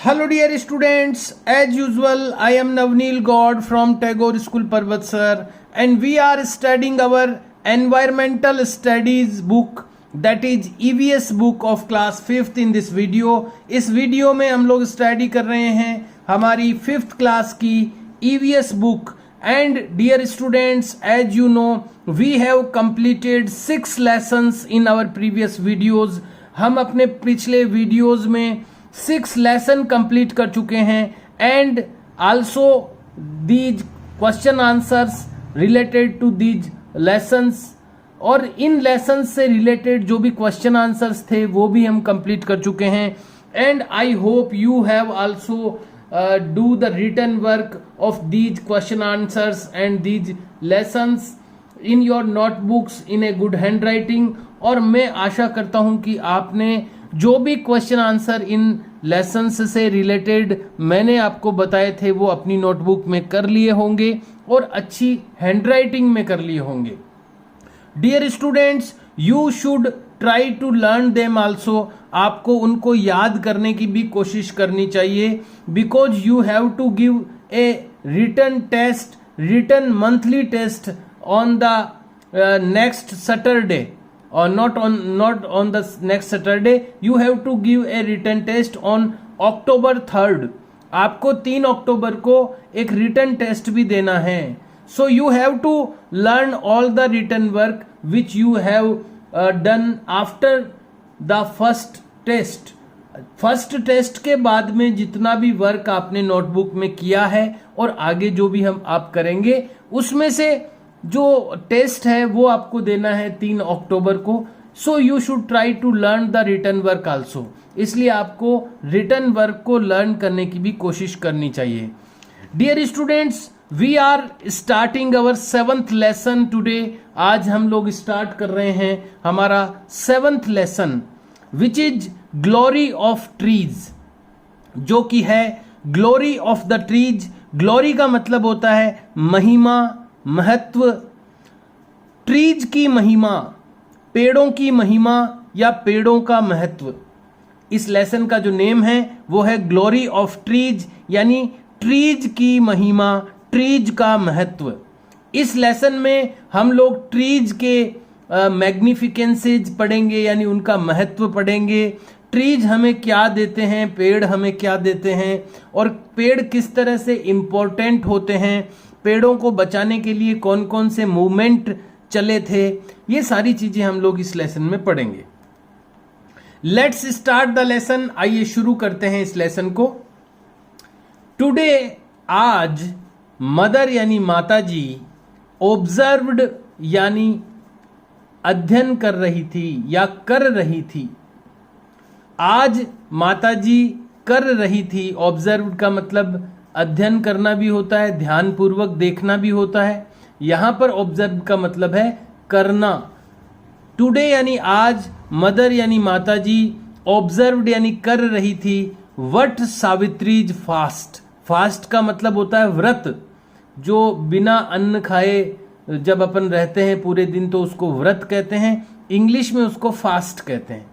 Hello dear students, as usual I am Navneel God from Tagore School Parvatsar and we are studying our environmental studies book that is EVS book of class 5th in this video। इस video में हम लोग study कर रहे हैं हमारी 5th class की EVS book and dear students, as you know we have completed 6 lessons in our previous videos। हम अपने पिछले वीडियोस में 6 लेसन कंप्लीट कर चुके हैं and also these question answers related to these lessons, और इन लेसन्स से रिलेटेड जो भी क्वेश्चन आंसर्स थे वो भी हम कंप्लीट कर चुके हैं। And I hope you have also do the written work of these question answers and these lessons in your notebooks in a good handwriting. और मैं आशा करता हूं कि आपने जो भी क्वेश्चन आंसर इन लेसन्स से रिलेटेड मैंने आपको बताए थे वो अपनी नोटबुक में कर लिए होंगे और अच्छी हैंडराइटिंग में कर लिए होंगे। Dear students, you should try to learn them also. आपको उनको याद करने की भी कोशिश करनी चाहिए because you have to give a written test, written monthly test on the next Saturday or not on the next Saturday. You have to give a written test on October 3rd. आपको 3 October को एक written test भी देना है। So you have to learn all the written work which you have done after the first test. First test के बाद में जितना भी वर्क आपने नोटबुक में किया है और आगे जो भी आप करेंगे उसमें से जो टेस्ट है वो आपको देना है 3 अक्टूबर को। So you should try to learn the written work also. इसलिए आपको रिटन वर्क को लर्न करने की भी कोशिश करनी चाहिए। Dear students, we are starting our 7th lesson today. आज हम लोग स्टार्ट कर रहे हैं हमारा 7th lesson which is glory of trees, जो कि है glory of the trees. Glory का मतलब होता है महिमा, महत्व। ट्रीज की महिमा, पेड़ों की महिमा या पेड़ों का महत्व। इस लेसन का जो नेम है वो है ग्लोरी ऑफ ट्रीज, यानी ट्रीज की महिमा, ट्रीज का महत्व। इस लेसन में हम लोग ट्रीज के मैग्निफिकेंसेज पढ़ेंगे, यानी उनका महत्व पढ़ेंगे। ट्रीज हमें क्या देते हैं, पेड़ हमें क्या देते हैं और पेड़ किस तरह से इम्पोर्टेंट होते हैं, पेड़ों को बचाने के लिए कौन कौन से मूवमेंट चले थे, ये सारी चीजें हम लोग इस लेसन में पढ़ेंगे। Let's start the lesson. आइए शुरू करते हैं इस लेसन को। टुडे, आज, मदर यानी माता जी, ऑब्जर्व्ड यानी अध्ययन कर रही थी या कर रही थी। आज माता जी कर रही थी। ऑब्जर्व्ड का मतलब अध्ययन करना भी होता है, ध्यान पूर्वक देखना भी होता है। यहां पर ऑब्जर्व का मतलब है करना। टुडे यानी आज, मदर यानी माता जी, ऑब्जर्व्ड यानी कर रही थी व्हाट सावित्रीज फास्ट। फास्ट का मतलब होता है व्रत। जो बिना अन्न खाए जब अपन रहते हैं पूरे दिन तो उसको व्रत कहते हैं। इंग्लिश में उसको फास्ट कहते हैं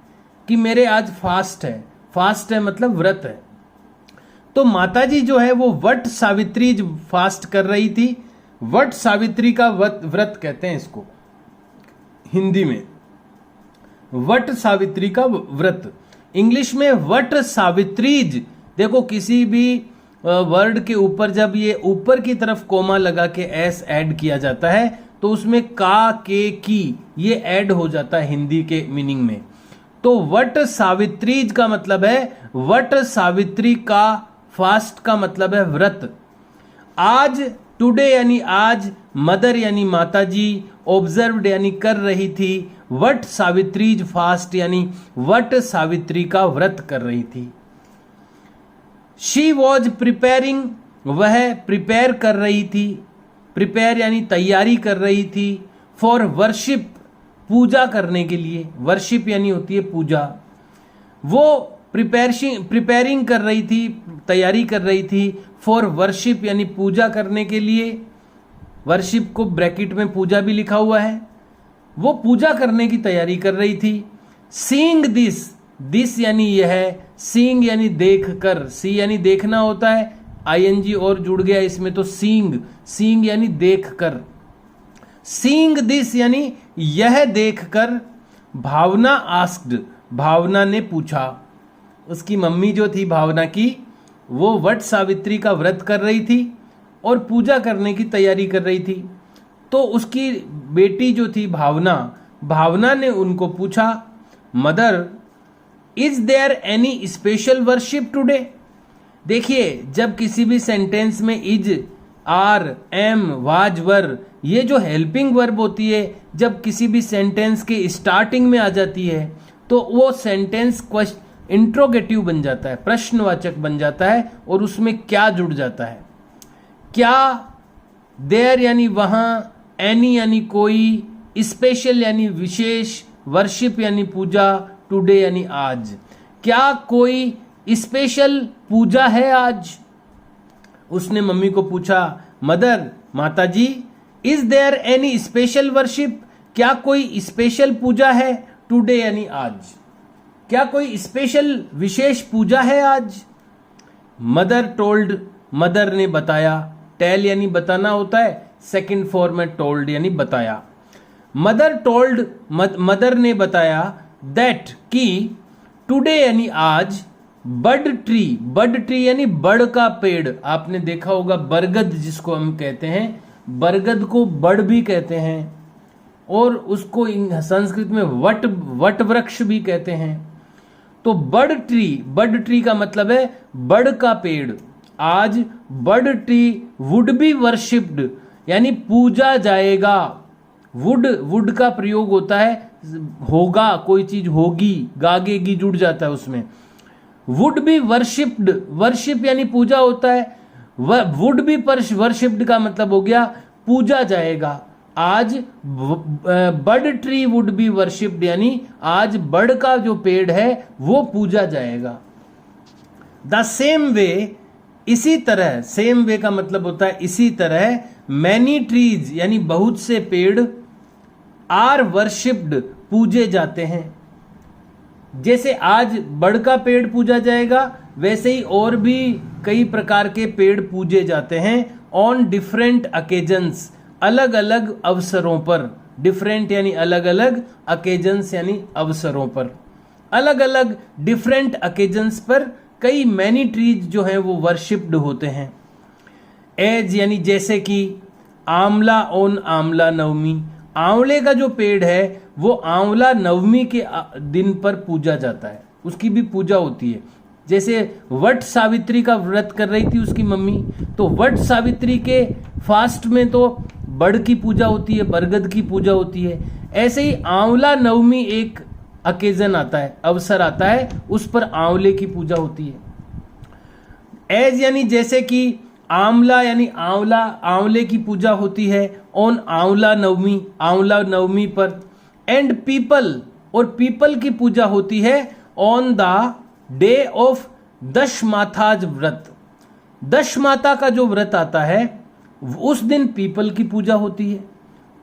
कि मेरे आज फास्ट है। फास्ट है मतलब व्रत है। तो माताजी जो है वो वट सावित्री फास्ट कर रही थी। वट सावित्री का व्रत कहते हैं इसको हिंदी में, वट सावित्री का व्रत। इंग्लिश में वट सावित्रीज। देखो किसी भी वर्ड के ऊपर जब ये ऊपर की तरफ कोमा लगा के एस ऐड किया जाता है तो उसमें का, के, की ये ऐड हो जाता है हिंदी के मीनिंग में। तो वट सावित्रीज का मतलब है वट सावित्री का, फास्ट का मतलब है व्रत। आज, टुडे यानी आज, मदर यानी माता जी, ऑब्जर्व्ड यानी कर रही थी, वट सावित्रीज फास्ट यानी वट सावित्री का व्रत कर रही थी। शी वॉज प्रिपेयरिंग, वह प्रिपेयर कर रही थी। प्रिपेयर यानी तैयारी कर रही थी। फॉर वर्शिप, पूजा करने के लिए। वर्शिप यानी होती है पूजा। वो प्रिपेयरिंग कर रही थी, तैयारी कर रही थी। फॉर वर्शिप यानी पूजा करने के लिए। वर्शिप को ब्रैकेट में पूजा भी लिखा हुआ है। वो पूजा करने की तैयारी कर रही थी। सीइंग दिस, दिस यानी यह, सीइंग यानी देख कर, सी यानी देखना होता है, आईएनजी और जुड़ गया इसमें तो सीइंग, सीइंग यानी देख कर। सीइंग दिस यानी यह देख कर, भावना आस्क्ड, भावना ने पूछा। उसकी मम्मी जो थी भावना की, वो वट सावित्री का व्रत कर रही थी और पूजा करने की तैयारी कर रही थी। तो उसकी बेटी जो थी भावना, भावना ने उनको पूछा, mother is there any special worship today. देखिए, जब किसी भी सेंटेंस में is, are, am, was, were, ये जो हेल्पिंग वर्ब होती है, जब किसी भी सेंटेंस के स्टार्टिंग में आ जाती है तो वो सेंटेंस इंट्रोगेटिव बन जाता है, प्रश्नवाचक बन जाता है, और उसमें क्या जुड़ जाता है, क्या, देयर यानी वहां, एनी यानी कोई, स्पेशल यानी विशेष, वर्शिप यानी पूजा, टुडे यानी आज। क्या कोई स्पेशल पूजा है आज? उसने मम्मी को पूछा, मदर, माताजी, is there any special worship, क्या कोई स्पेशल पूजा है, टुडे यानी आज, क्या कोई स्पेशल विशेष पूजा है आज? मदर टोल्ड, मदर ने बताया, टेल यानी बताना होता है, सेकंड फॉर्म में टोल्ड यानी बताया। मदर टोल्ड, मदर ने बताया, दैट कि टुडे यानी आज, बड ट्री, बड ट्री यानी बड़ का पेड़, आपने देखा होगा बरगद जिसको हम कहते हैं, बरगद को बड़ भी कहते हैं और उसको संस्कृत में वट वृक्ष भी कहते हैं। तो बड ट्री का मतलब है बड़ का पेड़। आज बड ट्री वुड बी वर्शिप्ड यानी पूजा जाएगा। वुड का प्रयोग होता है होगा, कोई चीज होगी, गागेगी जुड़ जाता है उसमें। वुड बी वर्शिप्ड, वर्शिप यानी पूजा होता है। वुड बी वर्शिप्ड का मतलब हो गया पूजा जाएगा। आज बड ट्री वुड बी वर्शिप्ड यानी आज बड़ का जो पेड़ है वो पूजा जाएगा। द सेम वे, इसी तरह, सेम वे का मतलब होता है इसी तरह, मैनी ट्रीज यानी बहुत से पेड़, आर वर्शिप्ड पूजे जाते हैं। जैसे आज बड़ का पेड़ पूजा जाएगा, वैसे ही और भी कई प्रकार के पेड़ पूजे जाते हैं ऑन डिफरेंट अकेजन्स, अलग अलग अवसरों पर। डिफरेंट यानी अलग अलग, अकेजन्स यानी अवसरों पर। अलग अलग डिफरेंट अकेजन्स पर कई मैनी ट्रीज जो हैं वो वर्शिप्ड होते हैं। एज यानी जैसे कि, आंवला ऑन आंवला नवमी, आंवले का जो पेड़ है वो आंवला नवमी के दिन पर पूजा जाता है, उसकी भी पूजा होती है। जैसे वट सावित्री का व्रत कर रही थी उसकी मम्मी, तो वट सावित्री के फास्ट में तो बड़ की पूजा होती है, बरगद की पूजा होती है। ऐसे ही आंवला नवमी एक अकेजन आता है, अवसर आता है, उस पर आंवले की पूजा होती है। एज यानी जैसे कि, आंवला यानी आंवला, आंवले की पूजा होती है ऑन आंवला नवमी, आंवला नवमी पर। एंड पीपल, और पीपल की पूजा होती है ऑन द डे ऑफ दशमाथाज व्रत। दशमाता का जो व्रत आता है उस दिन पीपल की पूजा होती है।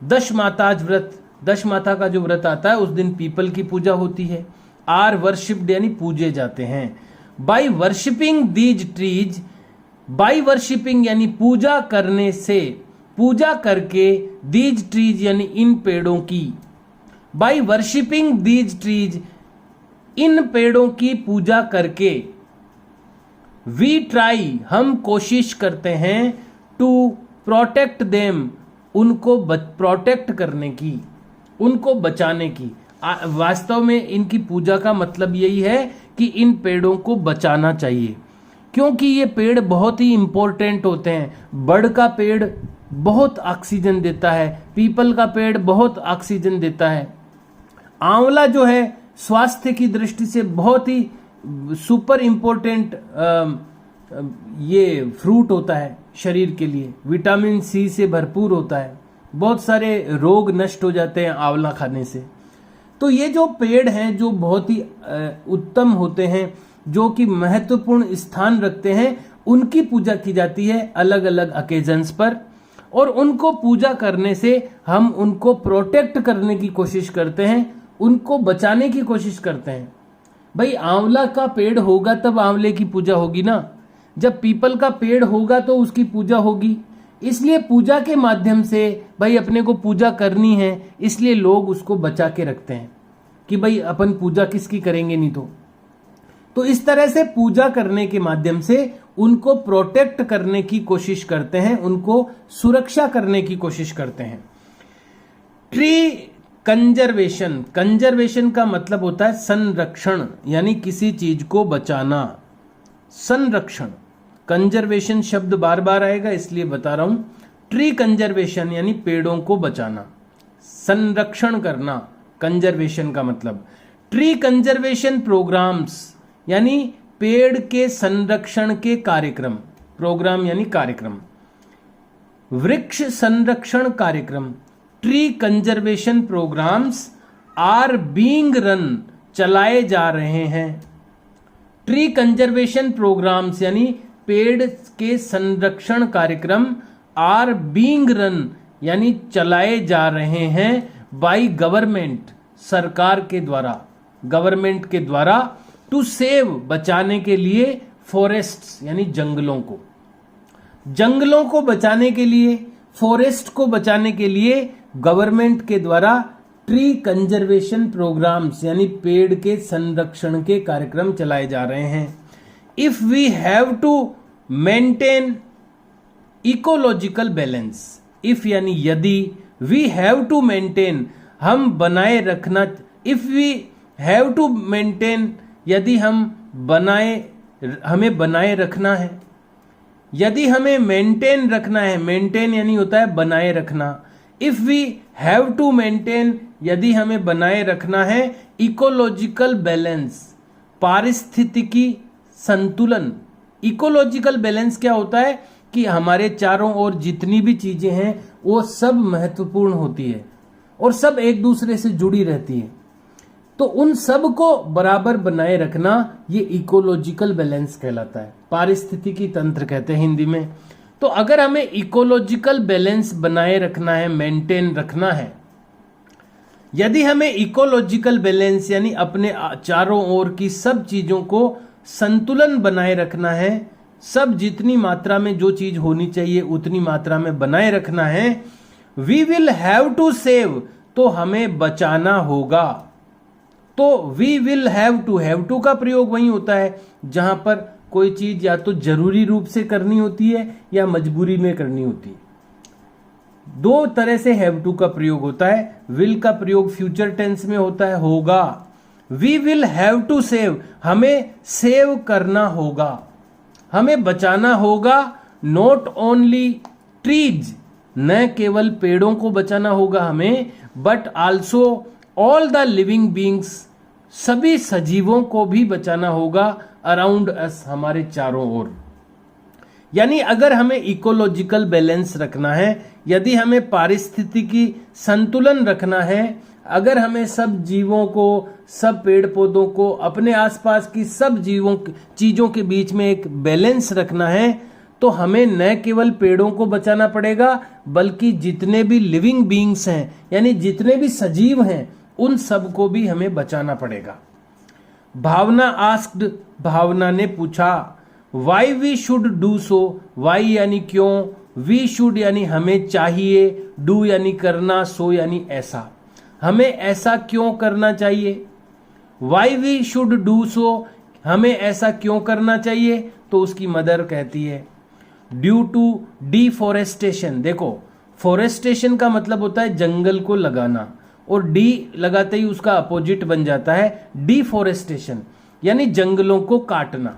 दशमाताज व्रत, दशमाता का जो व्रत आता है उस दिन पीपल की पूजा होती है। आर वर्शिप्ड यानी पूजे जाते हैं। By worshipping these trees, by worshipping यानी पूजा करने से, पूजा करके, दीज ट्रीज यानी इन पेड़ों की। बाय वर्शिपिंग दीज ट्रीज, इन पेड़ों की पूजा करके। वी ट्राई, हम कोशिश करते हैं, टू प्रोटेक्ट देम, उनको प्रोटेक्ट करने की, उनको बचाने की। वास्तव में इनकी पूजा का मतलब यही है कि इन पेड़ों को बचाना चाहिए, क्योंकि ये पेड़ बहुत ही इंपॉर्टेंट होते हैं। बड़ का पेड़ बहुत ऑक्सीजन देता है, पीपल का पेड़ बहुत ऑक्सीजन देता है। आंवला जो है स्वास्थ्य की दृष्टि से बहुत ही सुपर इंपॉर्टेंट ये फ्रूट होता है शरीर के लिए, विटामिन सी से भरपूर होता है, बहुत सारे रोग नष्ट हो जाते हैं आंवला खाने से। तो ये जो पेड़ हैं जो बहुत ही उत्तम होते हैं, जो कि महत्वपूर्ण स्थान रखते हैं, उनकी पूजा की जाती है अलग अलग अकेजन्स पर। और उनको पूजा करने से हम उनको प्रोटेक्ट करने की कोशिश करते हैं, उनको बचाने की कोशिश करते हैं। भाई आंवला का पेड़ होगा तब आंवले की पूजा होगी ना, जब पीपल का पेड़ होगा तो उसकी पूजा होगी। इसलिए पूजा के माध्यम से भाई अपने को पूजा करनी है, इसलिए लोग उसको बचा के रखते हैं कि भाई अपन पूजा किसकी करेंगे नहीं तो इस तरह से पूजा करने के माध्यम से उनको प्रोटेक्ट करने की कोशिश करते हैं, उनको सुरक्षा करने की कोशिश करते हैं। ट्री कंजर्वेशन, कंजर्वेशन का मतलब होता है संरक्षण, यानी किसी चीज को बचाना। संरक्षण, कंजर्वेशन शब्द बार बार आएगा इसलिए बता रहा हूं। ट्री कंजर्वेशन यानी पेड़ों को बचाना, संरक्षण करना, कंजर्वेशन का मतलब। ट्री कंजर्वेशन प्रोग्राम्स यानी पेड़ के संरक्षण के कार्यक्रम, प्रोग्राम यानी कार्यक्रम। वृक्ष संरक्षण कार्यक्रम, tree conservation programmes are being run, चलाए जा रहे हैं। ट्री कंजर्वेशन प्रोग्राम्स यानी पेड़ के संरक्षण कार्यक्रम आर बीइंग रन यानी चलाए जा रहे हैं बाय गवर्नमेंट, सरकार के द्वारा, गवर्नमेंट के द्वारा, टू सेव, बचाने के लिए, फॉरेस्ट्स यानी जंगलों को, जंगलों को बचाने के लिए, फॉरेस्ट को बचाने के लिए गवर्नमेंट के द्वारा ट्री कंजर्वेशन प्रोग्राम्स यानी पेड़ के संरक्षण के कार्यक्रम चलाए जा रहे हैं। If we have to maintain ecological balance, if यानी यदि, वी हैव टू मेंटेन, हम बनाए रखना, if we have to maintain, यदि हमें बनाए रखना है, यदि हमें मेंटेन रखना है, मेंटेन यानी होता है बनाए रखना। If we have to maintain, यदि हमें बनाए रखना है इकोलॉजिकल बैलेंस, पारिस्थितिकी संतुलन। इकोलॉजिकल बैलेंस क्या होता है कि हमारे चारों ओर जितनी भी चीजें हैं वो सब महत्वपूर्ण होती है और सब एक दूसरे से जुड़ी रहती है, तो उन सब को बराबर बनाए रखना ये इकोलॉजिकल बैलेंस कहलाता है, पारिस्थितिकी तंत्र कहते हैं हिंदी में। तो अगर हमें इकोलॉजिकल बैलेंस बनाए रखना है, मेंटेन रखना है, यदि हमें इकोलॉजिकल बैलेंस यानी अपने चारों ओर की सब चीजों को संतुलन बनाए रखना है, सब जितनी मात्रा में जो चीज होनी चाहिए उतनी मात्रा में बनाए रखना है, we will have to save, तो हमें बचाना होगा। तो वी विल हैव टू का प्रयोग वही होता है जहां पर कोई चीज या तो जरूरी रूप से करनी होती है या मजबूरी में करनी होती है। दो तरह से हैव टू का प्रयोग होता है। विल का प्रयोग फ्यूचर टेंस में होता है, होगा। We will have to save, हमें सेव करना होगा, हमें बचाना होगा। नॉट ओनली ट्रीज, न केवल पेड़ों को बचाना होगा हमें, but also all the living beings, सभी सजीवों को भी बचाना होगा। अराउंड अस, हमारे चारों ओर। यानी अगर हमें इकोलॉजिकल बैलेंस रखना है, यदि हमें पारिस्थितिकी संतुलन रखना है, अगर हमें सब जीवों को, सब पेड़ पौधों को, अपने आसपास की सब चीजों के बीच में एक बैलेंस रखना है, तो हमें न केवल पेड़ों को बचाना पड़ेगा बल्कि जितने भी लिविंग बीइंग्स हैं यानी जितने भी सजीव हैं उन सब को भी हमें बचाना पड़ेगा। भावना आस्क्ड, भावना ने पूछा, why we should do so, why यानी क्यों, वी शुड यानी हमें चाहिए, डू यानी करना, सो यानी ऐसा, हमें ऐसा क्यों करना चाहिए। Why we should do so, हमें ऐसा क्यों करना चाहिए, तो उसकी मदर कहती है ड्यू टू डिफॉरेस्टेशन। देखो, फॉरेस्टेशन का मतलब होता है जंगल को लगाना, और डी लगाते ही उसका अपोजिट बन जाता है डिफॉरेस्टेशन, यानी जंगलों को काटना,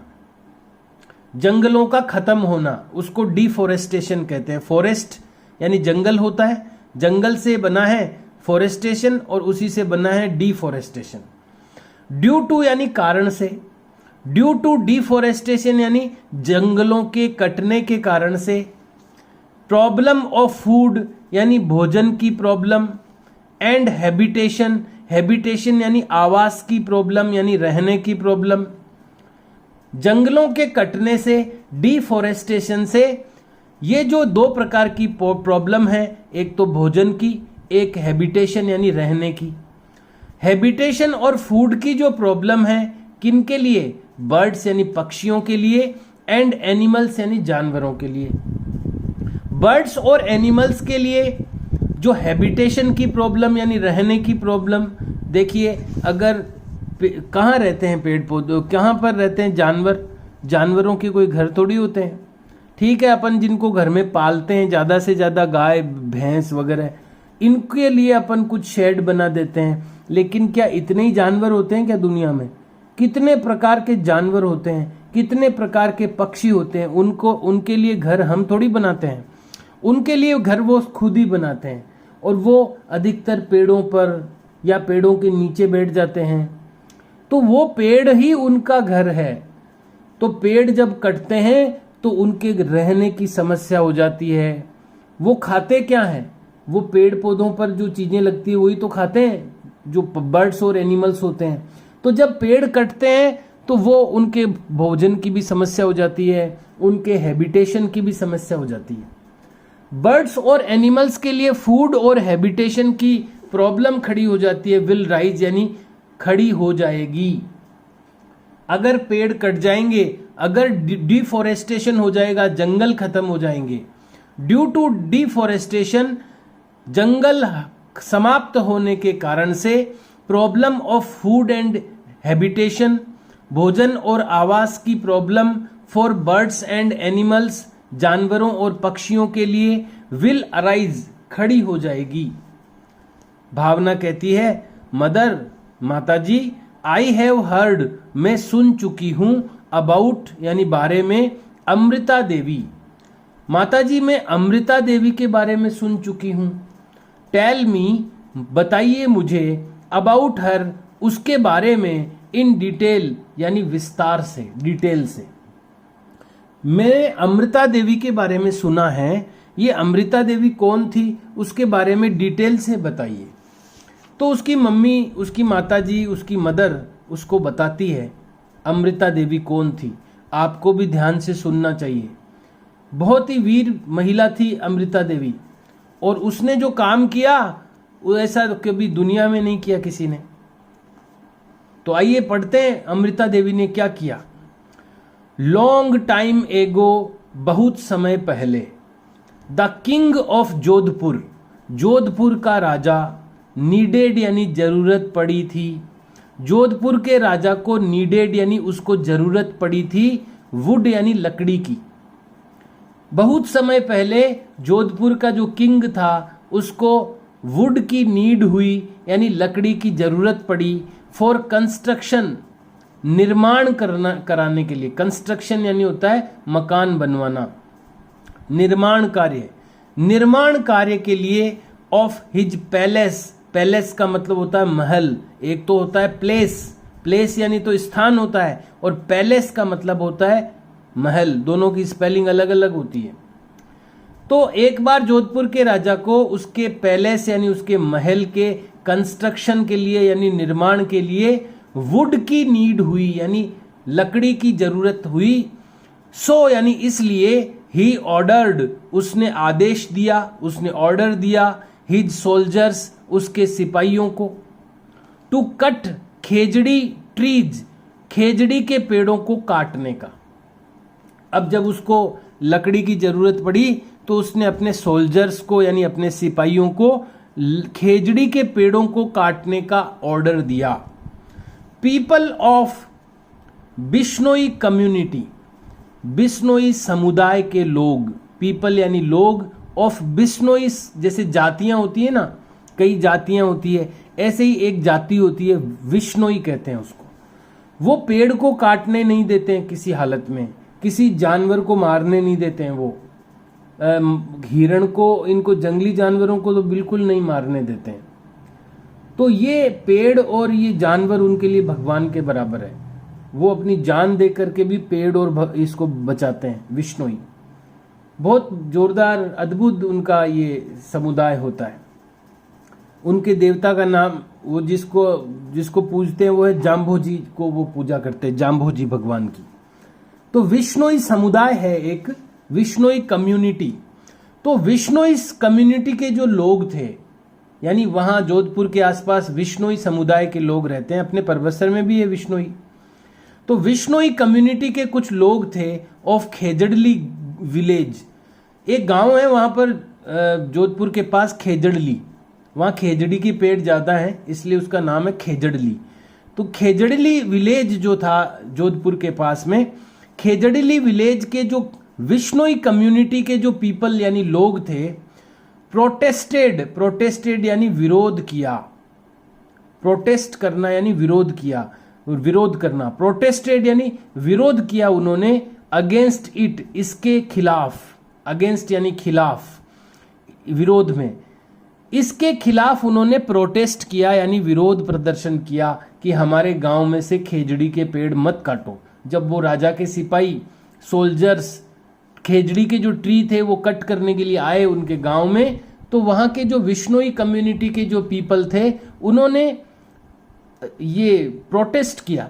जंगलों का खत्म होना, उसको डिफॉरेस्टेशन कहते हैं। फॉरेस्ट यानी जंगल होता है, जंगल से बना है फॉरेस्टेशन और उसी से बना है डिफॉरेस्टेशन। ड्यू टू यानी कारण से, ड्यू टू डिफॉरेस्टेशन यानी जंगलों के कटने के कारण से। प्रॉब्लम ऑफ फूड यानी भोजन की प्रॉब्लम, एंड हैबिटेशन, हैबिटेशन यानी आवास की प्रॉब्लम यानी रहने की प्रॉब्लम। जंगलों के कटने से, डिफॉरेस्टेशन से, ये जो दो प्रकार की प्रॉब्लम है, एक तो भोजन की, एक हैबिटेशन यानी रहने की। हैबिटेशन और फूड की जो प्रॉब्लम है किन के लिए? बर्ड्स यानी पक्षियों के लिए, एंड एनिमल्स यानी जानवरों के लिए। बर्ड्स और एनिमल्स के लिए जो हैबिटेशन की प्रॉब्लम यानी रहने की प्रॉब्लम, देखिए अगर कहाँ रहते हैं पेड़ पौधे, कहाँ पर रहते हैं जानवर, जानवरों के कोई घर थोड़ी होते हैं। ठीक है, अपन जिनको घर में पालते हैं ज़्यादा से ज़्यादा गाय भैंस वगैरह, इनके लिए अपन कुछ शेड बना देते हैं, लेकिन क्या इतने ही जानवर होते हैं क्या दुनिया में? कितने प्रकार के जानवर होते हैं, कितने प्रकार के पक्षी होते हैं, उनके लिए घर हम थोड़ी बनाते हैं, उनके लिए घर वो खुद ही बनाते हैं, और वो अधिकतर पेड़ों पर या पेड़ों के नीचे बैठ जाते हैं, तो वो पेड़ ही उनका घर है। तो पेड़ जब कटते हैं तो उनके रहने की समस्या हो जाती है। वो खाते क्या हैं? वो पेड़ पौधों पर जो चीजें लगती है वही तो खाते हैं, जो बर्ड्स और एनिमल्स होते हैं। तो जब पेड़ कटते हैं तो वो उनके भोजन की भी समस्या हो जाती है, उनके हैबिटेशन की भी समस्या हो जाती है। बर्ड्स और एनिमल्स के लिए फूड और हैबिटेशन की प्रॉब्लम खड़ी हो जाती है, विल राइज यानी खड़ी हो जाएगी। अगर पेड़ कट जाएंगे, अगर डिफोरेस्टेशन हो जाएगा, जंगल खत्म हो जाएंगे, ड्यू टू डिफोरेस्टेशन जंगल समाप्त होने के कारण से problem of food and habitation, भोजन और आवास की problem for birds and animals, जानवरों और पक्षियों के लिए विल अराइज खड़ी हो जाएगी। भावना कहती है, मदर माताजी, आई हैव हर्ड मैं सुन चुकी हूं, अबाउट यानी बारे में, अमृता देवी। माताजी मैं अमृता देवी के बारे में सुन चुकी हूं। टेल मी बताइए मुझे, अबाउट हर उसके बारे में, इन डिटेल यानी विस्तार से, डिटेल से। मैंने अमृता देवी के बारे में सुना है, ये अमृता देवी कौन थी उसके बारे में डिटेल से बताइए। तो उसकी मम्मी, उसकी माताजी, उसकी मदर उसको बताती है अमृता देवी कौन थी। आपको भी ध्यान से सुनना चाहिए। बहुत ही वीर महिला थी अमृता देवी, और उसने जो काम किया वो ऐसा कभी दुनिया में नहीं किया किसी ने। तो आइए पढ़ते हैं अमृता देवी ने क्या किया। लॉन्ग टाइम एगो, बहुत समय पहले, the king of Jodhpur, Jodhpur का राजा, नीडेड यानी जरूरत पड़ी थी, जोधपुर के राजा को नीडेड यानी उसको जरूरत पड़ी थी, वुड यानी लकड़ी की। बहुत समय पहले जोधपुर का जो किंग था उसको वुड की नीड हुई यानी लकड़ी की जरूरत पड़ी, फॉर कंस्ट्रक्शन निर्माण कराने के लिए। कंस्ट्रक्शन यानी होता है मकान बनवाना, निर्माण कार्य के लिए, ऑफ हिज पैलेस, पैलेस का मतलब होता है महल, एक तो होता है प्लेस, प्लेस यानी तो स्थान होता है, और पैलेस का मतलब होता है महल, दोनों की स्पेलिंग अलग अलग होती है। तो एक बार जोधपुर के राजा को उसके पैलेस यानी उसके महल के कंस्ट्रक्शन के लिए यानी निर्माण के लिए वुड की नीड हुई यानी लकड़ी की जरूरत हुई। सो यानी इसलिए, ही ऑर्डर्ड उसने आदेश दिया, उसने ऑर्डर दिया, हिज सोल्जर्स उसके सिपाहियों को, टू कट खेजड़ी ट्रीज, खेजड़ी के पेड़ों को काटने का। अब जब उसको लकड़ी की जरूरत पड़ी तो उसने अपने सोल्जर्स को यानी अपने सिपाहियों को खेजड़ी के पेड़ों को काटने का ऑर्डर दिया। People of Bishnoi community, Bishnoi समुदाय के लोग, पीपल यानी लोग, ऑफ बिश्नोई जैसे जातियां होती है ना, कई जातियां होती है, ऐसे ही एक जाति होती है विश्नोई कहते हैं उसको। वो पेड़ को काटने नहीं देते हैं किसी हालत में, किसी जानवर को मारने नहीं देते हैं। वो हिरण को, इनको जंगली जानवरों को तो बिल्कुल नहीं मारने देते हैं। तो ये पेड़ और ये जानवर उनके लिए भगवान के बराबर है। वो अपनी जान दे करके भी पेड़ और इसको बचाते हैं। विश्नोई बहुत जोरदार अद्भुत उनका ये समुदाय होता है। उनके देवता का नाम, वो जिसको पूजते हैं वो है जाम्भोजी को, वो पूजा करते हैं जाम्भोजी भगवान की। तो विश्नोई समुदाय है एक, विश्नोई कम्युनिटी। तो विश्नोई कम्युनिटी के जो लोग थे, यानी वहां जोधपुर के आसपास विश्नोई समुदाय के लोग रहते हैं, अपने परबतसर में भी है विश्नोई। तो विश्नोई कम्युनिटी के कुछ लोग थे ऑफ खेजड़ली विलेज। एक गांव है वहां पर जोधपुर के पास खेजड़ली, वहां खेजड़ी की पेड़ ज़्यादा है इसलिए उसका नाम है खेजड़ली। तो खेजड़ली विलेज जो था जोधपुर के पास में, खेजड़ली विलेज के जो विश्नोई कम्युनिटी के जो पीपल यानी लोग थे, प्रोटेस्टेड यानी विरोध किया, प्रोटेस्ट करना यानी विरोध किया, विरोध करना, प्रोटेस्टेड यानी विरोध किया उन्होंने, अगेंस्ट इट इसके खिलाफ, अगेंस्ट यानी खिलाफ, विरोध में, इसके खिलाफ उन्होंने प्रोटेस्ट किया यानी विरोध प्रदर्शन किया कि हमारे गांव में से खेजड़ी के पेड़ मत काटो। जब वो राजा के सिपाही सोल्जर्स खेजड़ी के जो ट्री थे वो कट करने के लिए आए उनके गांव में, तो वहां के जो विश्नोई कम्युनिटी के जो पीपल थे उन्होंने ये प्रोटेस्ट किया,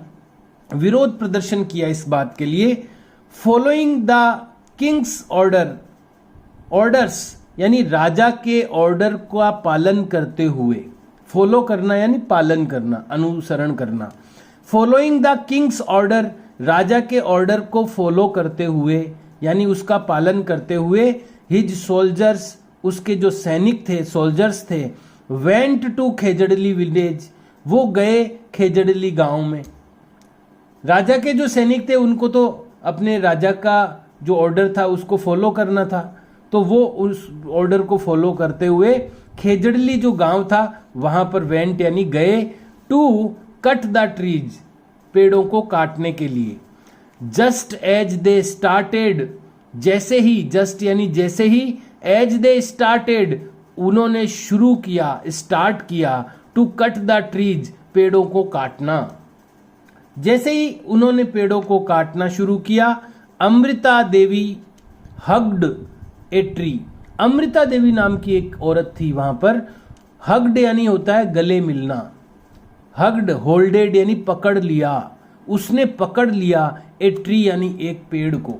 विरोध प्रदर्शन किया इस बात के लिए। फॉलोइंग द किंग्स ऑर्डर्स यानी राजा के ऑर्डर का पालन करते हुए, फॉलो करना यानी पालन करना, अनुसरण करना। फॉलोइंग द किंग्स ऑर्डर, राजा के ऑर्डर को फॉलो करते हुए यानी उसका पालन करते हुए, हिज सोल्जर्स, उसके जो सैनिक थे, सोल्जर्स थे, वेंट टू खेजड़ली विलेज, वो गए खेजड़ली गांव में। राजा के जो सैनिक थे उनको तो अपने राजा का जो ऑर्डर था उसको फॉलो करना था, तो वो उस ऑर्डर को फॉलो करते हुए खेजड़ली जो गांव था वहां पर वेंट यानी गए, टू कट द ट्रीज, पेड़ों को काटने के लिए। जस्ट एज दे स्टार्टेड, जैसे ही, जस्ट यानी जैसे ही, एज दे स्टार्टेड, उन्होंने शुरू किया, स्टार्ट किया, टू कट द ट्रीज, पेड़ों को काटना। जैसे ही उन्होंने पेड़ों को काटना शुरू किया, Amrita Devi hugged a tree, Amrita Devi नाम की एक औरत थी वहां पर। हग्ड यानी होता है गले मिलना, हग्ड, होल्डेड यानी पकड़ लिया, उसने पकड़ लिया, ए ट्री यानी एक पेड़ को।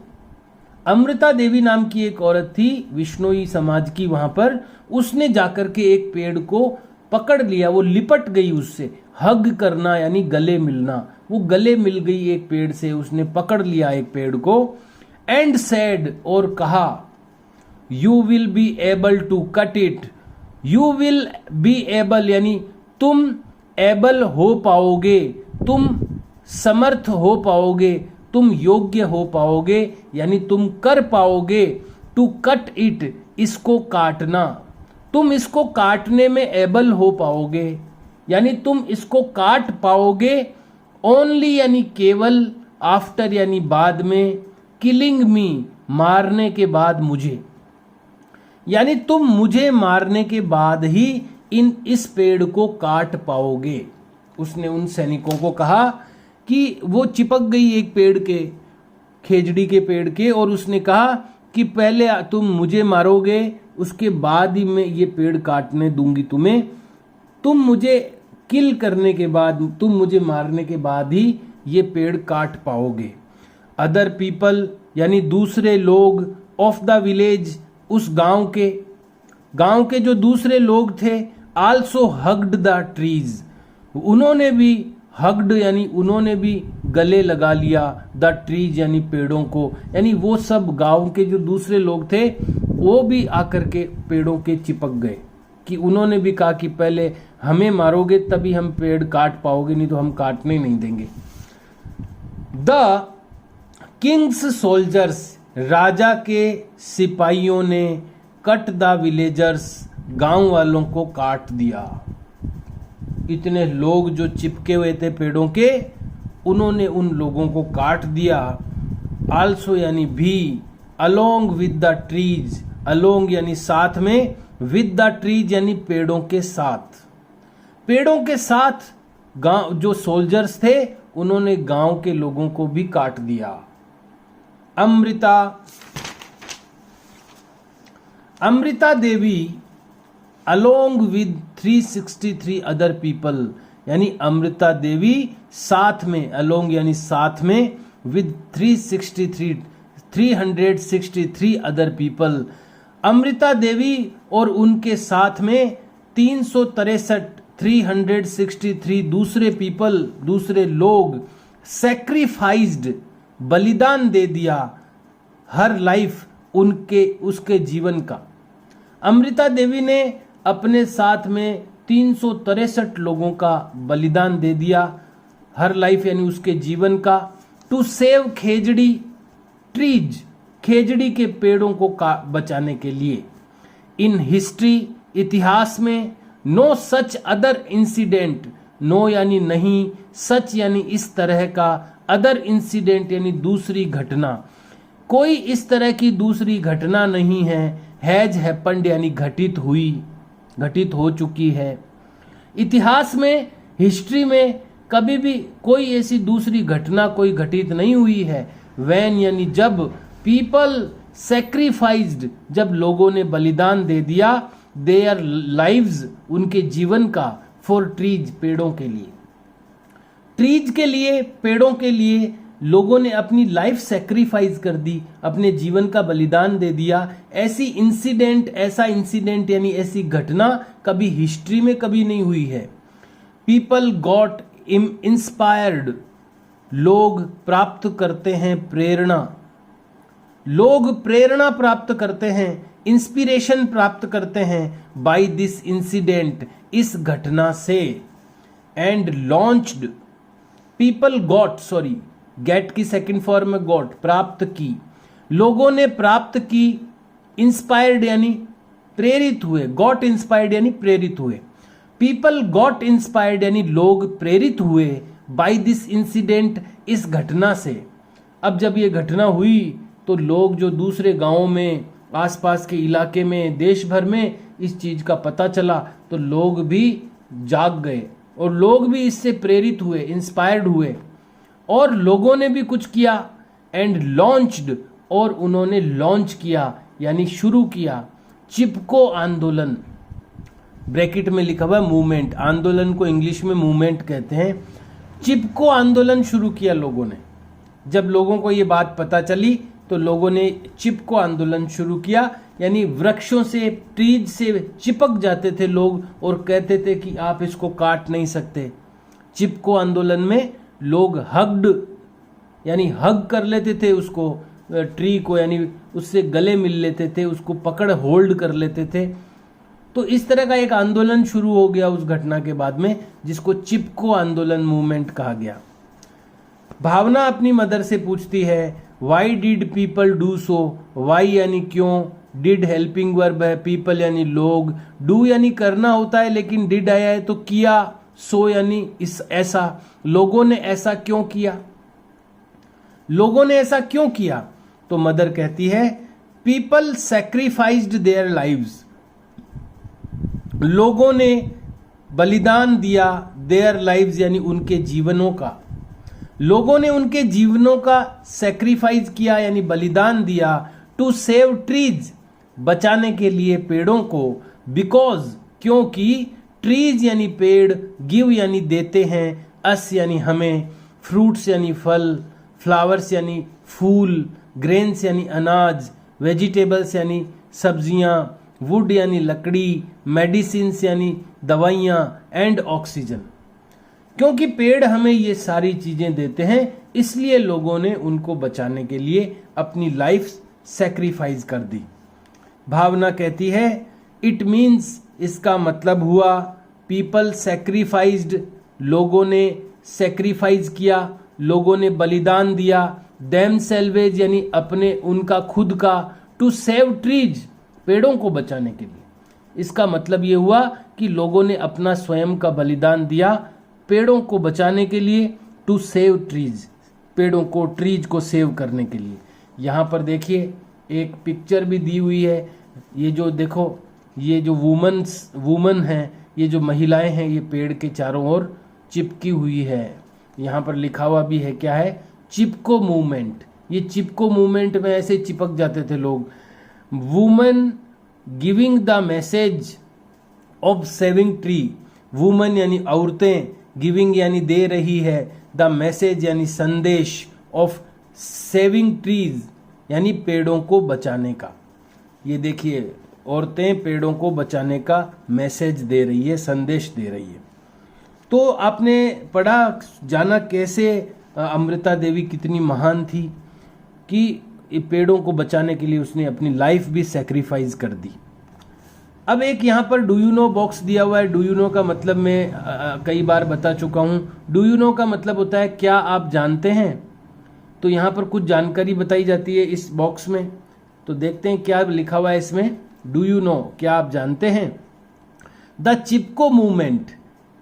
अमृता देवी नाम की एक औरत थी विश्नोई समाज की वहां पर, उसने जाकर के एक पेड़ को पकड़ लिया, वो लिपट गई उससे, हग करना यानी गले मिलना, वो गले मिल गई एक पेड़ से, उसने पकड़ लिया एक पेड़ को। एंड सेड, और कहा, you will be able to cut it, you will be able यानी तुम एबल हो पाओगे, तुम समर्थ हो पाओगे, तुम योग्य हो पाओगे यानी तुम कर पाओगे, टू कट इट, इसको काटना, तुम इसको काटने में एबल हो पाओगे यानी तुम इसको काट पाओगे। ओनली यानी केवल, आफ्टर यानी बाद में, किलिंग मी, मारने के बाद मुझे, यानी तुम मुझे मारने के बाद ही इस पेड़ को काट पाओगे। उसने उन सैनिकों को कहा कि वो चिपक गई एक पेड़ के, खेजड़ी के पेड़ के, और उसने कहा कि पहले तुम मुझे मारोगे, उसके बाद ही मैं ये पेड़ काटने दूंगी तुम्हें, तुम मुझे किल करने के बाद, तुम मुझे मारने के बाद ही ये पेड़ काट पाओगे। अदर पीपल यानी दूसरे लोग, ऑफ द विलेज, उस गांव के जो दूसरे लोग थे, आल्सो हग्ड द ट्रीज, उन्होंने भी, हग्ड यानी उन्होंने भी गले लगा लिया, द ट्रीज यानी पेड़ों को, यानी वो सब गांव के जो दूसरे लोग थे वो भी आकर के पेड़ों के चिपक गए, कि उन्होंने भी कहा कि पहले हमें मारोगे तभी हम पेड़ काट पाओगे, नहीं तो हम काटने नहीं देंगे। द किंग्स सोल्जर्स, राजा के सिपाहियों ने, कट द विलेजर्स, गांव वालों को काट दिया। इतने लोग जो चिपके हुए थे पेड़ों के, उन्होंने उन लोगों को काट दिया। आल्सो यानी भी, along with the trees, along यानी साथ में, विद द ट्रीज यानी पेड़ों के साथ, पेड़ों के साथ गांव जो सोल्जर्स थे उन्होंने गांव के लोगों को भी काट दिया। Amrita Devi along with 363 other people, यानी अमृता देवी साथ में, अलोंग यानी साथ में, with 363 other people, Amrita Devi और उनके साथ में 363 दूसरे पीपल, दूसरे लोग, सेक्रीफाइज्ड, बलिदान दे दिया हर लाइफ उसके जीवन का। अमृता देवी ने अपने साथ में 363 लोगों का बलिदान दे दिया हर लाइफ यानी उसके जीवन का, टू सेव खेजड़ी ट्रीज, खेजड़ी के पेड़ों को बचाने के लिए। इन हिस्ट्री, इतिहास में, no such other incident, no यानी नहीं, सच यानी इस तरह का, अदर इंसिडेंट यानी दूसरी घटना, कोई इस तरह की दूसरी घटना नहीं है, हैज हैपेंड यानी घटित हुई, घटित हो चुकी है। इतिहास में, हिस्ट्री में कभी भी कोई ऐसी दूसरी घटना कोई घटित नहीं हुई है। व्हेन यानी जब, पीपल सेक्रीफाइज्ड जब लोगों ने बलिदान दे दिया, देयर लाइव्स उनके जीवन का, फॉर ट्रीज पेड़ों के लिए, ट्रीज के लिए, पेड़ों के लिए लोगों ने अपनी लाइफ सेक्रीफाइस कर दी, अपने जीवन का बलिदान दे दिया। ऐसी इंसिडेंट, ऐसा इंसिडेंट यानी ऐसी घटना कभी हिस्ट्री में कभी नहीं हुई है। पीपल गॉट इंस्पायर्ड, लोग प्राप्त करते हैं प्रेरणा, लोग प्रेरणा प्राप्त करते हैं, इंस्पिरेशन प्राप्त करते हैं बाय दिस इंसिडेंट, इस घटना से। And launched, people got, sorry get की सेकंड फॉर्म में गॉट, प्राप्त की, लोगों ने प्राप्त की, इंस्पायर्ड यानी प्रेरित हुए, गॉट इंस्पायर्ड यानी प्रेरित हुए। पीपल गॉट इंस्पायर्ड यानी लोग प्रेरित हुए बाय दिस इंसिडेंट, इस घटना से। अब जब ये घटना हुई तो लोग जो दूसरे गांवों में, आसपास के इलाके में, देश भर में इस चीज का पता चला तो लोग भी जाग गए और लोग भी इससे प्रेरित हुए, इंस्पायर्ड हुए और लोगों ने भी कुछ किया। एंड लॉन्च्ड, और उन्होंने लॉन्च किया यानी शुरू किया, चिपको आंदोलन, ब्रैकेट में लिखा हुआ मूवमेंट, आंदोलन को इंग्लिश में मूवमेंट कहते हैं। चिपको आंदोलन शुरू किया लोगों ने। जब लोगों को ये बात पता चली तो लोगों ने चिपको आंदोलन शुरू किया, यानी वृक्षों से, ट्रीज से चिपक जाते थे लोग और कहते थे कि आप इसको काट नहीं सकते। चिपको आंदोलन में लोग हग्ड यानी हग कर लेते थे उसको, ट्री को, यानी उससे गले मिल लेते थे, उसको पकड़ होल्ड कर लेते थे। तो इस तरह का एक आंदोलन शुरू हो गया उस घटना के बाद में, जिसको चिपको आंदोलन मूवमेंट कहा गया। भावना अपनी मदर से पूछती है, why did people do so, why यानी क्यों, डिड हेल्पिंग वर्ब है, पीपल यानी लोग, डू यानी करना होता है लेकिन डिड आया है तो किया, सो यानी इस ऐसा, लोगों ने ऐसा क्यों किया, लोगों ने ऐसा क्यों किया। तो मदर कहती है, पीपल सैक्रिफाइस्ड देयर लाइव्स, लोगों ने बलिदान दिया, देयर लाइव्स यानी उनके जीवनों का, लोगों ने उनके जीवनों का सैक्रिफाइस किया यानी बलिदान दिया, टू सेव ट्रीज बचाने के लिए पेड़ों को, बिकॉज क्योंकि, ट्रीज यानी पेड़, गिव यानी देते हैं, अस यानी हमें, फ्रूट्स यानी फल, फ्लावर्स यानी फूल, ग्रेन्स यानी अनाज, वेजिटेबल्स यानी सब्जियां, वुड यानी लकड़ी, मेडिसिन्स यानी दवाइयां, एंड ऑक्सीजन। क्योंकि पेड़ हमें ये सारी चीजें देते हैं इसलिए लोगों ने उनको बचाने के लिए अपनी लाइफ सैक्रिफाइस कर दी। भावना कहती है, इट मीन्स इसका मतलब हुआ, पीपल सैक्रिफाइस्ड लोगों ने सैक्रिफाइस किया, लोगों ने बलिदान दिया, देम सेल्वेज यानी अपने उनका खुद का, टू सेव ट्रीज पेड़ों को बचाने के लिए। इसका मतलब ये हुआ कि लोगों ने अपना स्वयं का बलिदान दिया पेड़ों को बचाने के लिए, टू सेव ट्रीज पेड़ों को, ट्रीज को सेव करने के लिए। यहाँ पर देखिए एक पिक्चर भी दी हुई है, ये जो देखो ये जो वुमन हैं, ये जो महिलाएं हैं, ये पेड़ के चारों ओर चिपकी हुई है। यहाँ पर लिखा हुआ भी है, क्या है, चिपको मूवमेंट। ये चिपको मूवमेंट में ऐसे चिपक जाते थे लोग। Woman giving the message of saving tree, woman यानी औरतें, गिविंग यानी दे रही है, द मैसेज यानी संदेश, ऑफ सेविंग ट्रीज यानी पेड़ों को बचाने का। ये देखिए औरतें पेड़ों को बचाने का मैसेज दे रही है, संदेश दे रही है। तो आपने पढ़ा, जाना कैसे अमृता देवी कितनी महान थी कि ये पेड़ों को बचाने के लिए उसने अपनी लाइफ भी सेक्रीफाइस कर दी। अब एक यहाँ पर डू यू नो बॉक्स दिया हुआ है। डू यू नो का मतलब मैं कई बार बता चुका हूँ। डू यू नो का मतलब होता है क्या आप जानते हैं। तो यहाँ पर कुछ जानकारी बताई जाती है इस बॉक्स में, तो देखते हैं क्या लिखा हुआ है इसमें। डू यू नो, क्या आप जानते हैं। द चिपको मूवमेंट,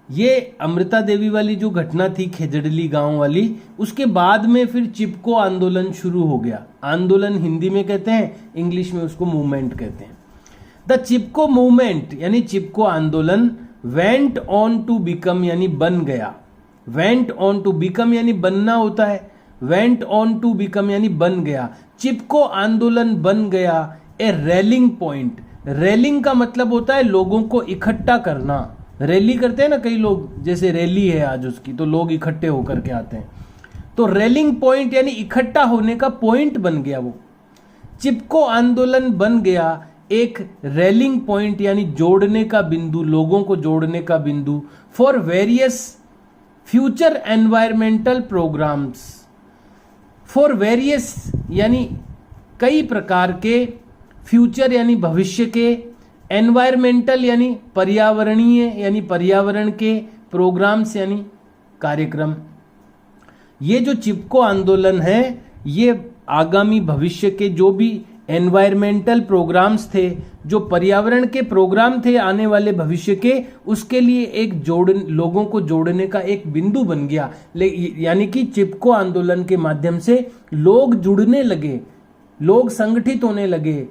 ये अमृता देवी वाली जो घटना थी खेजड़ली गांव वाली, उसके बाद में फिर चिपको आंदोलन शुरू हो गया। आंदोलन हिंदी में कहते हैं, इंग्लिश में उसको मूवमेंट कहते हैं। द चिपको मूवमेंट यानी चिपको आंदोलन वेंट ऑन टू बिकम यानी बन गया। वेंट ऑन टू बिकम यानी बनना होता है, वेंट ऑन टू बिकम यानी बन गया। चिपको आंदोलन बन गया ए रैलिंग पॉइंट। रैलिंग का मतलब होता है लोगों को इकट्ठा करना। रैली करते हैं ना कई लोग, जैसे रैली है आज उसकी, तो लोग इकट्ठे होकर के आते हैं। तो रैलिंग पॉइंट यानी इकट्ठा होने का पॉइंट बन गया वो। चिपको आंदोलन बन गया एक रैलिंग पॉइंट यानी जोड़ने का बिंदु, लोगों को जोड़ने का बिंदु for various future environmental programmes. For various यानी कई प्रकार के, फ्यूचर यानी भविष्य के, एनवायरमेंटल यानी पर्यावरणीय यानी पर्यावरण के, प्रोग्राम्स यानी कार्यक्रम। ये जो चिपको आंदोलन है ये आगामी भविष्य के जो भी एनवायरमेंटल प्रोग्राम्स थे, जो पर्यावरण के प्रोग्राम थे आने वाले भविष्य के, उसके लिए एक लोगों को जोड़ने का एक बिंदु बन गया। यानी कि चिपको आंदोलन के माध्यम से लोग जुड़ने लगे, लोग संगठित होने लगे।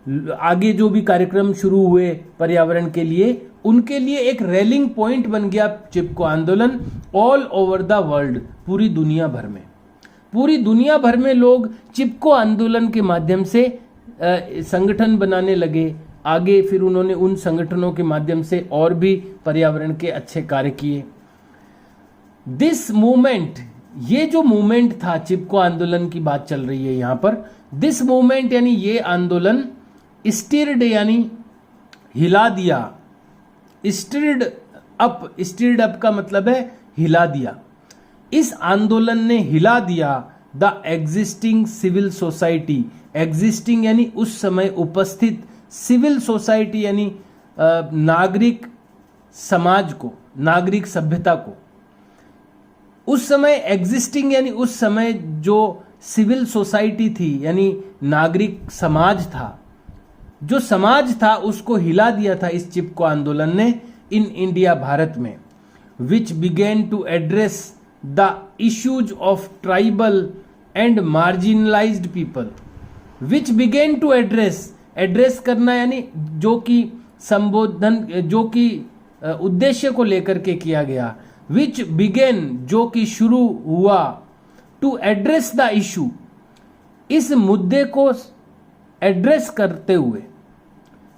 आगे जो भी कार्यक्रम शुरू हुए पर्यावरण के लिए, उनके लिए एक रैलिंग पॉइंट बन गया चिपको आंदोलन ऑल ओवर द वर्ल्ड, पूरी दुनिया भर में। पूरी दुनिया भर में लोग चिपको आंदोलन के माध्यम से संगठन बनाने लगे। आगे फिर उन्होंने उन संगठनों के माध्यम से और भी पर्यावरण के अच्छे कार्य किए। दिस मूवमेंट, ये जो मूवमेंट था, चिपको आंदोलन की बात चल रही है यहाँ पर। दिस मूवमेंट यानी ये आंदोलन, स्टिर्ड यानी हिला दिया, स्टिर्ड अप का मतलब है हिला दिया। इस आंदोलन ने हिला दिया the existing civil society. Existing यानी उस समय उपस्थित, सिविल सोसाइटी यानी नागरिक समाज को, नागरिक सभ्यता को। उस समय एग्जिस्टिंग यानी उस समय जो सिविल सोसाइटी थी यानी नागरिक समाज था, जो समाज था उसको हिला दिया था इस चिपको आंदोलन ने इन इंडिया, भारत में। Which began to address the issues of tribal and marginalised people. Which began to address करना यानी जो कि संबोधन, जो कि उद्देश्य को लेकर के किया गया। विच बिगेन जो कि शुरू हुआ, टू एड्रेस द इशू इस मुद्दे को एड्रेस करते हुए,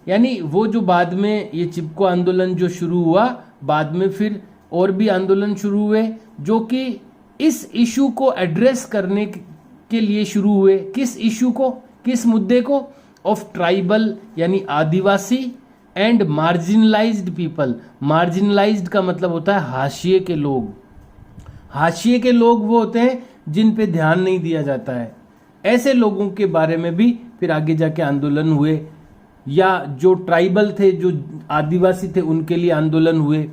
यानी वो जो बाद में ये चिपको आंदोलन जो शुरू हुआ, बाद में फिर और भी आंदोलन शुरू हुए जो कि इस इशू को एड्रेस करने के लिए शुरू हुए। किस इशू को, किस मुद्दे को, ऑफ ट्राइबल यानी आदिवासी एंड मार्जिनलाइज्ड पीपल। मार्जिनलाइज्ड का मतलब होता है हाशिए के लोग। हाशिए के लोग वो होते हैं जिन पे ध्यान नहीं दिया जाता है। ऐसे लोगों के बारे में भी फिर आगे जाके आंदोलन हुए, या जो ट्राइबल थे, जो आदिवासी थे, उनके लिए आंदोलन हुए।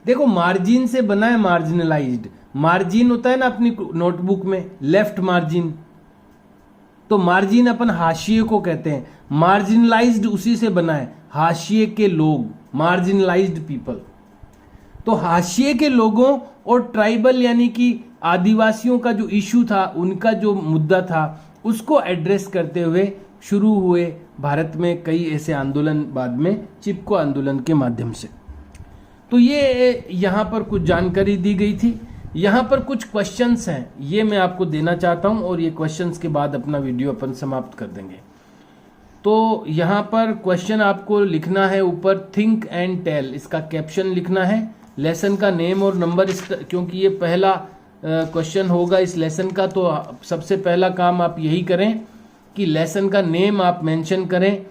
देखो मार्जिन से बना है मार्जिनलाइज्ड। मार्जिन होता है ना अपनी नोटबुक में लेफ्ट मार्जिन, तो मार्जिन अपन हाशिए को कहते हैं। मार्जिनलाइज्ड उसी से बना है, हाशिए के लोग, मार्जिनलाइज्ड पीपल। तो हाशिए के लोगों और ट्राइबल यानी कि आदिवासियों का जो इशू था, उनका जो मुद्दा था, उसको एड्रेस करते हुए शुरू हुए भारत में कई ऐसे आंदोलन बाद में चिपको आंदोलन के माध्यम से। तो ये यहाँ पर कुछ जानकारी दी गई थी। यहाँ पर कुछ क्वेश्चंस हैं, ये मैं आपको देना चाहता हूँ और ये क्वेश्चंस के बाद अपना वीडियो अपन समाप्त कर देंगे। तो यहाँ पर क्वेश्चन आपको लिखना है ऊपर, थिंक एंड टेल, इसका कैप्शन लिखना है, लेसन का नेम और नंबर, क्योंकि ये पहला क्वेश्चन होगा इस लेसन का, तो सबसे पहला काम आप यही करें कि लेसन का नेम आप मेंशन करें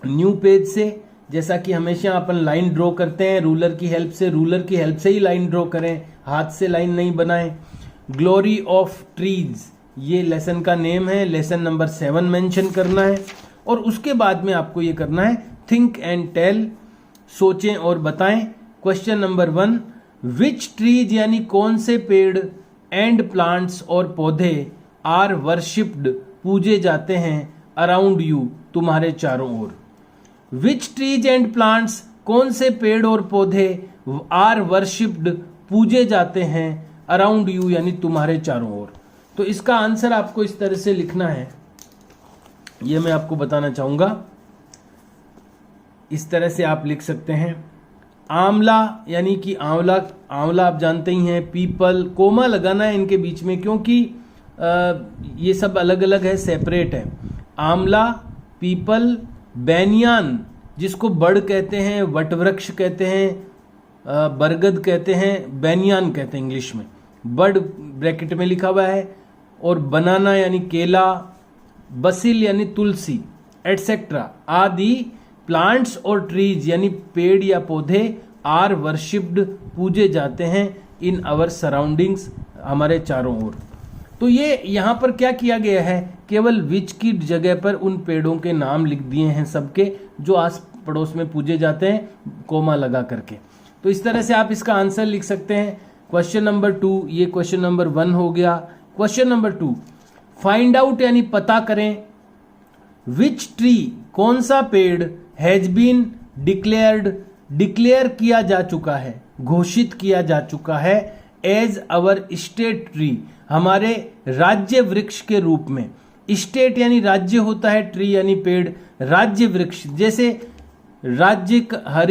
न्यू पेज से। जैसा कि हमेशा अपन लाइन ड्रॉ करते हैं रूलर की हेल्प से ही लाइन ड्रॉ करें, हाथ से लाइन नहीं बनाएं। ग्लोरी ऑफ ट्रीज, ये लेसन का नेम है। लेसन नंबर 7 मेंशन करना है और उसके बाद में आपको ये करना है थिंक एंड टेल, सोचें और बताएं। क्वेश्चन नंबर 1, विच ट्रीज यानी कौन से पेड़ एंड प्लांट्स और पौधे आर वर्शिप्ड पूजे जाते हैं अराउंड यू, तुम्हारे चारों ओर। विच ट्रीज एंड प्लांट्स, कौन से पेड़ और पौधे आर वर्शिप्ड पूजे जाते हैं अराउंड यू यानी तुम्हारे चारों ओर। तो इसका आंसर आपको इस तरह से लिखना है, ये मैं आपको बताना चाहूंगा। इस तरह से आप लिख सकते हैं, आंवला यानी कि आंवला, आंवला आप जानते ही हैं। पीपल, कोमा लगाना है इनके बीच में क्योंकि ये सब अलग अलग है, सेपरेट है। आंवला, पीपल, बैनियान जिसको बड़ कहते हैं, वटवृक्ष कहते हैं, बरगद कहते हैं, बैनियान कहते हैं इंग्लिश में, बड़ ब्रैकेट में लिखा हुआ है। और बनाना यानी केला, बसिल यानी तुलसी, एटसेट्रा आदि प्लांट्स और ट्रीज यानी पेड़ या पौधे आर वर्शिप्ड पूजे जाते हैं इन आवर सराउंडिंग्स, हमारे चारों ओर। तो ये यहाँ पर क्या किया गया है, केवल विच की जगह पर उन पेड़ों के नाम लिख दिए हैं सबके जो आस पड़ोस में पूजे जाते हैं, कोमा लगा करके। तो इस तरह से आप इसका आंसर लिख सकते हैं। क्वेश्चन नंबर 2, ये क्वेश्चन नंबर 1 हो गया। क्वेश्चन नंबर 2, फाइंड आउट यानी पता करें, विच ट्री, कौन सा पेड़ हैज बीन डिक्लेयर्ड, डिक्लेयर किया जा चुका है, घोषित किया जा चुका है एज अवर स्टेट ट्री, हमारे राज्य वृक्ष के रूप में। स्टेट यानी राज्य होता है, ट्री यानी पेड़, राज्य वृक्ष जैसे राज्य,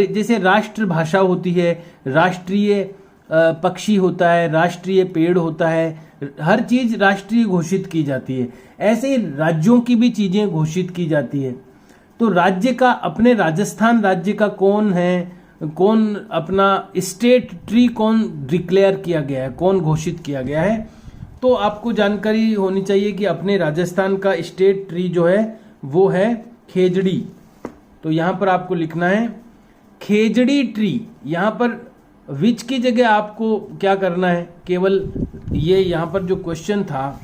जैसे राष्ट्र भाषा होती है, राष्ट्रीय पक्षी होता है, राष्ट्रीय पेड़ होता है, हर चीज राष्ट्रीय घोषित की जाती है। ऐसे ही राज्यों की भी चीजें घोषित की जाती है। तो राज्य का, अपने राजस्थान राज्य का कौन है, कौन अपना स्टेट ट्री कौन डिक्लेयर किया गया है, कौन घोषित किया गया है, तो आपको जानकारी होनी चाहिए कि अपने राजस्थान का स्टेट ट्री जो है वो है खेजड़ी। तो यहां पर आपको लिखना है खेजड़ी ट्री। यहां पर विच की जगह आपको क्या करना है, केवल ये यहां पर जो क्वेश्चन था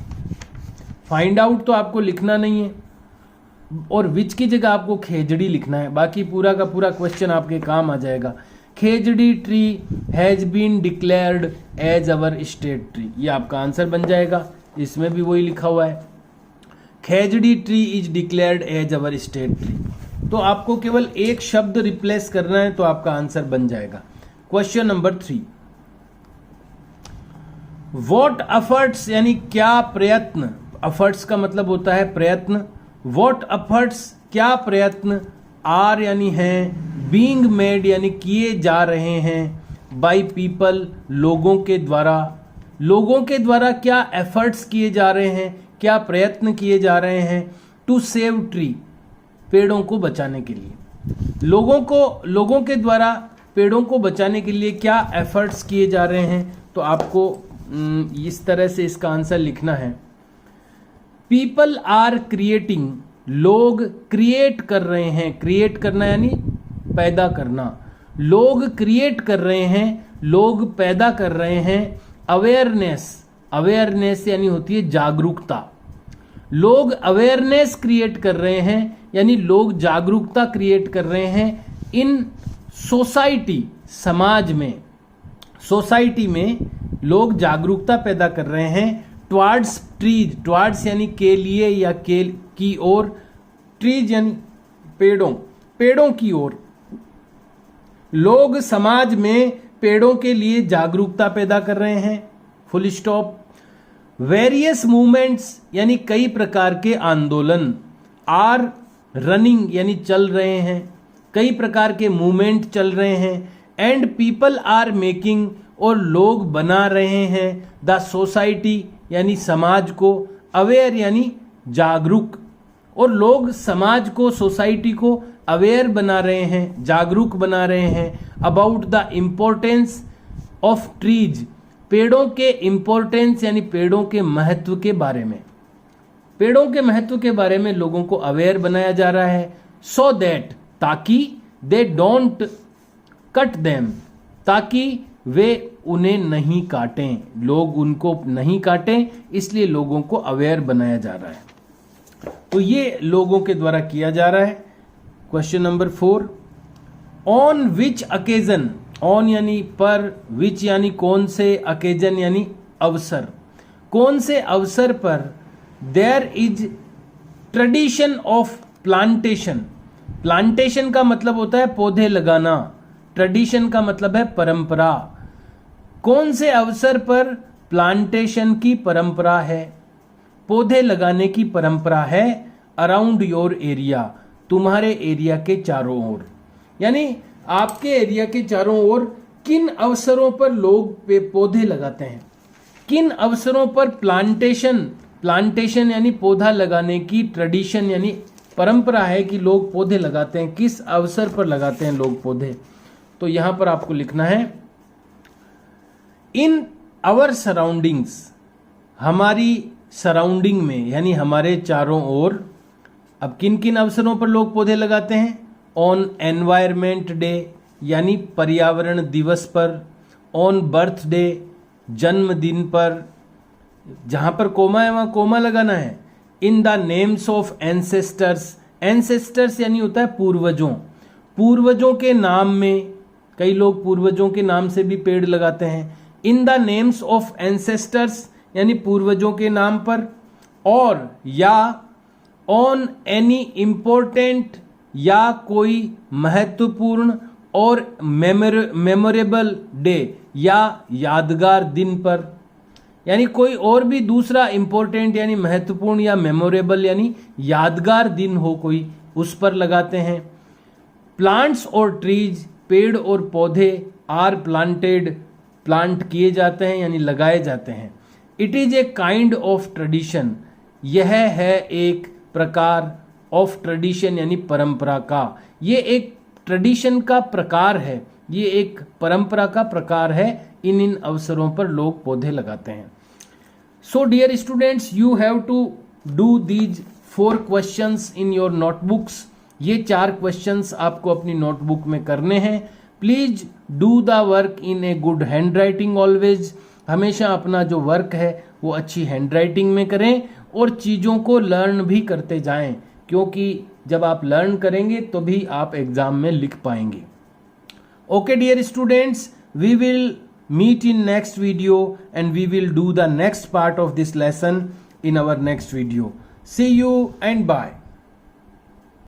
फाइंड आउट तो आपको लिखना नहीं है और विच की जगह आपको खेजड़ी लिखना है, बाकी पूरा का पूरा क्वेश्चन आपके काम आ जाएगा। Khejri tree has been declared as our state tree, ये आपका आंसर बन जाएगा। इसमें भी वही लिखा हुआ है, Khejri tree is declared as our state tree. तो आपको केवल एक शब्द रिप्लेस करना है तो आपका आंसर बन जाएगा। क्वेश्चन नंबर 3, वॉट एफर्ट्स यानी क्या प्रयत्न, एफर्ट्स का मतलब होता है प्रयत्न। वॉट एफर्ट्स, क्या प्रयत्न, आर यानी हैं, बीइंग मेड यानी किए जा रहे हैं, बाय पीपल लोगों के द्वारा। लोगों के द्वारा क्या एफर्ट्स किए जा रहे हैं, क्या प्रयत्न किए जा रहे हैं, टू सेव ट्री, पेड़ों को बचाने के लिए। लोगों के द्वारा पेड़ों को बचाने के लिए क्या एफर्ट्स किए जा रहे हैं, तो आपको इस तरह से इसका आंसर लिखना है। पीपल आर क्रिएटिंग, लोग क्रिएट कर रहे हैं, क्रिएट करना यानी पैदा करना, लोग क्रिएट कर रहे हैं, लोग पैदा कर रहे हैं। अवेयरनेस, अवेयरनेस यानी होती है जागरूकता, लोग अवेयरनेस क्रिएट कर रहे हैं यानी लोग जागरूकता क्रिएट कर रहे हैं। इन सोसाइटी, समाज में, सोसाइटी में लोग जागरूकता पैदा कर रहे हैं। टुवर्ड्स ट्रीज, टुवर्ड्स यानी के लिए या के की ओर, ट्रीज यानी पेड़ों, पेड़ों की ओर। लोग समाज में पेड़ों के लिए जागरूकता पैदा कर रहे हैं, फुल स्टॉप। वेरियस मूवमेंट्स यानी कई प्रकार के आंदोलन, आर रनिंग यानी चल रहे हैं, कई प्रकार के मूवमेंट चल रहे हैं। एंड पीपल आर मेकिंग, और लोग बना रहे हैं, द सोसाइटी यानी समाज को, अवेयर यानी जागरूक, और लोग समाज को, सोसाइटी को अवेयर बना रहे हैं, जागरूक बना रहे हैं। About the importance of trees, पेड़ों के इम्पोर्टेंस यानी पेड़ों के महत्व के बारे में, पेड़ों के महत्व के बारे में लोगों को अवेयर बनाया जा रहा है। सो दैट, ताकि, दे डोंट कट देम, ताकि वे उन्हें नहीं काटें, लोग उनको नहीं काटें, इसलिए लोगों को अवेयर बनाया जा रहा है। तो ये लोगों के द्वारा किया जा रहा है। Question number 4, on which occasion, on यानी पर, विच यानी कौन से, अकेजन यानी अवसर, कौन से अवसर पर there is tradition of plantation. Plantation का मतलब होता है पौधे लगाना, ट्रेडिशन का मतलब है परंपरा। कौन से अवसर पर प्लांटेशन की परंपरा है, पौधे लगाने की परंपरा है, अराउंड योर एरिया, तुम्हारे एरिया के चारों ओर, यानी आपके एरिया के चारों ओर किन अवसरों पर लोग पौधे लगाते हैं, किन अवसरों पर प्लांटेशन यानी पौधा लगाने की ट्रेडिशन यानी परंपरा है कि लोग पौधे लगाते हैं, किस अवसर पर लगाते हैं लोग पौधे। तो यहां पर आपको लिखना है इन आवर सराउंडिंग्स, हमारी सराउंडिंग में यानी हमारे चारों ओर। अब किन किन अवसरों पर लोग पौधे लगाते हैं, ऑन एनवायरमेंट डे यानी पर्यावरण दिवस पर, ऑन बर्थडे जन्मदिन पर, जहां पर कोमा है वहां कोमा लगाना है, in the names of ancestors, ancestors यानी होता है पूर्वजों, पूर्वजों के नाम में, कई लोग पूर्वजों के नाम से भी पेड़ लगाते हैं, in the names of ancestors यानी पूर्वजों के नाम पर, और या ऑन एनी इंपॉर्टेंट या कोई महत्वपूर्ण और मेमोरेबल डे या यादगार दिन पर, यानी कोई और भी दूसरा इंपॉर्टेंट यानी महत्वपूर्ण या मेमोरेबल यानी यादगार दिन हो कोई, उस पर लगाते हैं। प्लांट्स और ट्रीज, पेड़ और पौधे, आर प्लांटेड, प्लांट किए जाते हैं यानी लगाए जाते हैं। It is a kind of tradition, यह है एक प्रकार ऑफ ट्रेडिशन यानी परंपरा का, ये एक ट्रेडिशन का प्रकार है, ये एक परंपरा का प्रकार है, इन अवसरों पर लोग पौधे लगाते हैं। So dear students, you have to do these 4 questions in your notebooks, ये 4 क्वेश्चंस आपको अपनी नोटबुक में करने हैं। Please do the work in a good handwriting always, हमेशा अपना जो वर्क है वो अच्छी हैंड राइटिंग में करें और चीज़ों को लर्न भी करते जाएं, क्योंकि जब आप लर्न करेंगे तो भी आप एग्जाम में लिख पाएंगे। Okay dear students, we will meet in next video and we will do the next part of this lesson in our next video. See you and bye.